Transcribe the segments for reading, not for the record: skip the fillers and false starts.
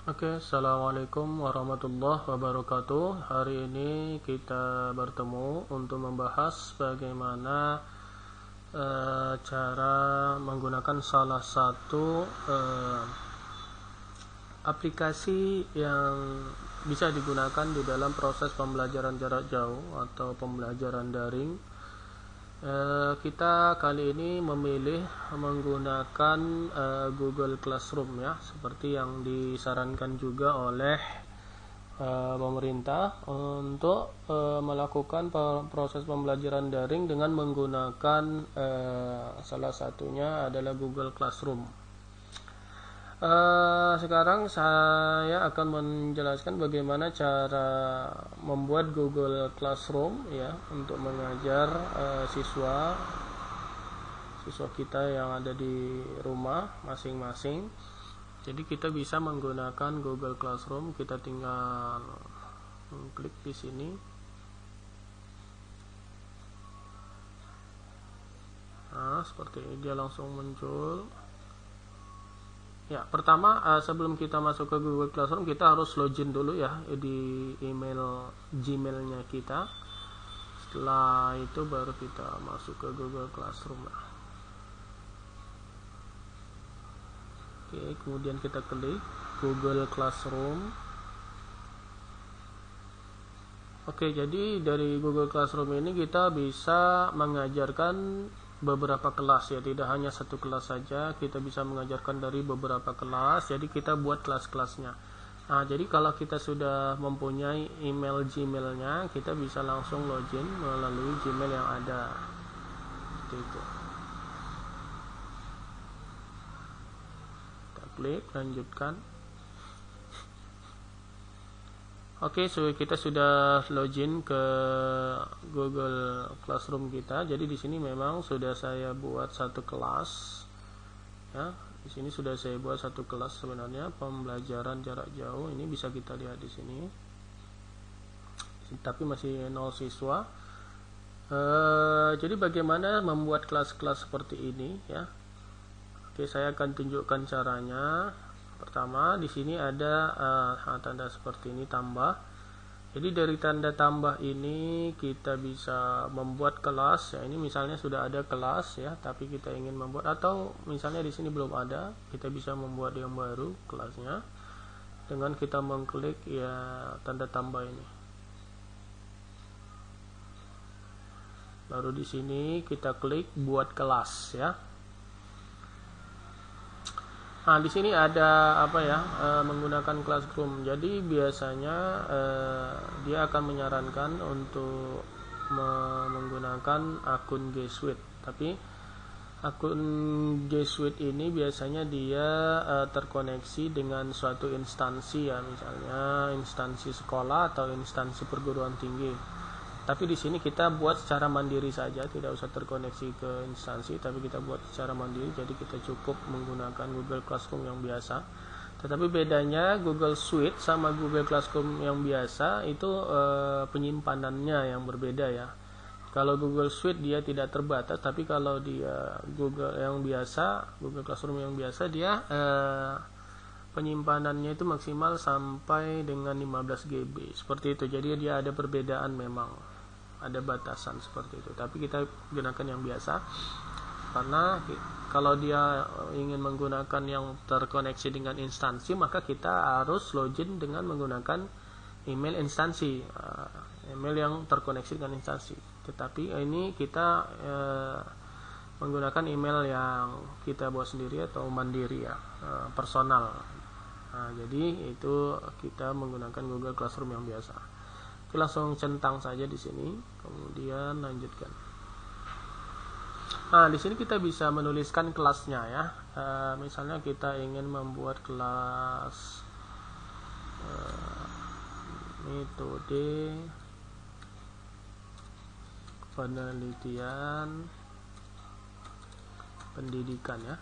Oke, Assalamualaikum warahmatullahi wabarakatuh. Hari ini kita bertemu untuk membahas bagaimana cara menggunakan salah satu aplikasi yang bisa digunakan di dalam proses pembelajaran jarak jauh atau pembelajaran daring. Kita kali ini memilih menggunakan Google Classroom ya, seperti yang disarankan juga oleh pemerintah untuk melakukan proses pembelajaran daring dengan menggunakan salah satunya adalah Google Classroom. Sekarang saya akan menjelaskan bagaimana cara membuat Google Classroom ya untuk mengajar siswa kita yang ada di rumah masing-masing. Jadi kita bisa menggunakan Google Classroom, kita tinggal klik di sini. Nah, seperti ini dia langsung muncul. Ya, pertama sebelum kita masuk ke Google Classroom kita harus login dulu ya di email Gmail-nya kita. Setelah itu baru kita masuk ke Google Classroom. Oke, kemudian kita klik Google Classroom. Oke, jadi dari Google Classroom ini kita bisa mengajarkan beberapa kelas ya, tidak hanya satu kelas saja, kita bisa mengajarkan dari beberapa kelas. Jadi kita buat kelas-kelasnya. Nah, jadi kalau kita sudah mempunyai email Gmail-nya, kita bisa langsung login melalui Gmail yang ada. Seperti itu. Kita klik lanjutkan. Oke, so kita sudah login ke Google Classroom kita. Jadi di sini memang sudah saya buat satu kelas. Ya, di sini sudah saya buat satu kelas sebenarnya pembelajaran jarak jauh. Ini bisa kita lihat di sini. Tapi masih 0 siswa. Jadi bagaimana membuat kelas-kelas seperti ini ya? Oke, saya akan tunjukkan caranya. Pertama, di sini ada tanda seperti ini tambah. Jadi dari tanda tambah ini kita bisa membuat kelas. Ya, ini misalnya sudah ada kelas ya, tapi kita ingin membuat, atau misalnya di sini belum ada, kita bisa membuat yang baru kelasnya dengan kita mengklik ya tanda tambah ini. Lalu di sini kita klik buat kelas ya. Nah, di sini ada apa ya? Menggunakan Classroom. Jadi biasanya dia akan menyarankan untuk menggunakan akun G Suite. Tapi akun G Suite ini biasanya dia terkoneksi dengan suatu instansi ya, misalnya instansi sekolah atau instansi perguruan tinggi. Tapi di sini kita buat secara mandiri saja, tidak usah terkoneksi ke instansi, tapi kita buat secara mandiri. Jadi kita cukup menggunakan Google Classroom yang biasa. Tetapi bedanya Google Suite sama Google Classroom yang biasa itu penyimpanannya yang berbeda ya. Kalau Google Suite dia tidak terbatas, tapi kalau dia Google yang biasa, Google Classroom yang biasa dia penyimpanannya itu maksimal sampai dengan 15 GB. Seperti itu. Jadi dia ada perbedaan memang. Ada batasan seperti itu, tapi kita gunakan yang biasa karena kalau dia ingin menggunakan yang terkoneksi dengan instansi, maka kita harus login dengan menggunakan email instansi, email yang terkoneksi dengan instansi. Tetapi ini kita menggunakan email yang kita buat sendiri atau mandiri ya, personal. Nah, jadi itu kita menggunakan Google Classroom yang biasa. Langsung centang saja di sini, kemudian lanjutkan. Nah, di sini kita bisa menuliskan kelasnya ya. Misalnya kita ingin membuat kelas metode penelitian pendidikan ya.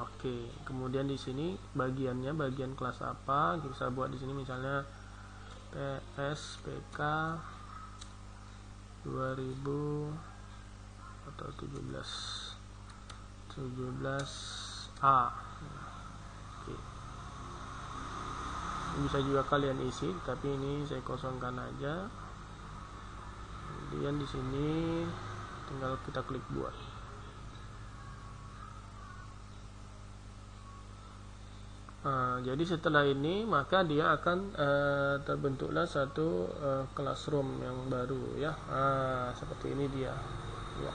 Oke, kemudian di sini bagiannya, bagian kelas apa? Kita buat di sini misalnya PSPK 2000 atau 17A. Oke. bisa juga kalian isi, tapi ini saya kosongkan aja. Kemudian di sini tinggal kita klik buat. Jadi setelah ini maka dia akan terbentuklah satu classroom yang baru ya. Seperti ini dia ya.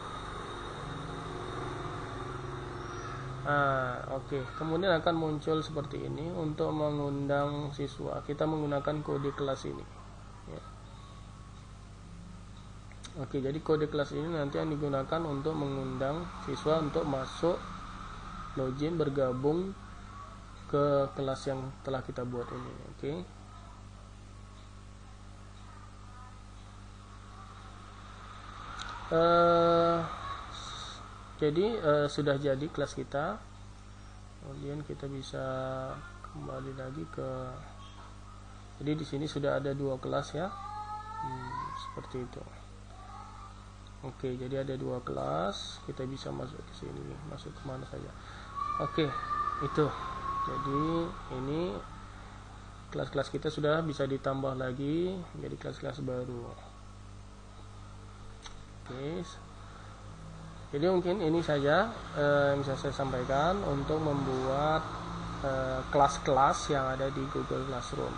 Oke. Kemudian akan muncul seperti ini untuk mengundang siswa. Kita menggunakan kode kelas ini ya. Oke, jadi kode kelas ini nanti yang digunakan untuk mengundang siswa untuk masuk, login, bergabung ke kelas yang telah kita buat ini. Oke. Jadi sudah jadi kelas kita. Kemudian kita bisa kembali lagi ke. Jadi di sini sudah ada 2 kelas ya. Seperti itu. Oke, jadi ada 2 kelas. Kita bisa masuk ke sini, masuk kemana saja. Oke, itu. Jadi ini kelas-kelas kita sudah bisa ditambah lagi jadi kelas-kelas baru. Oke. Jadi mungkin ini saja yang bisa saya sampaikan untuk membuat kelas-kelas yang ada di Google Classroom.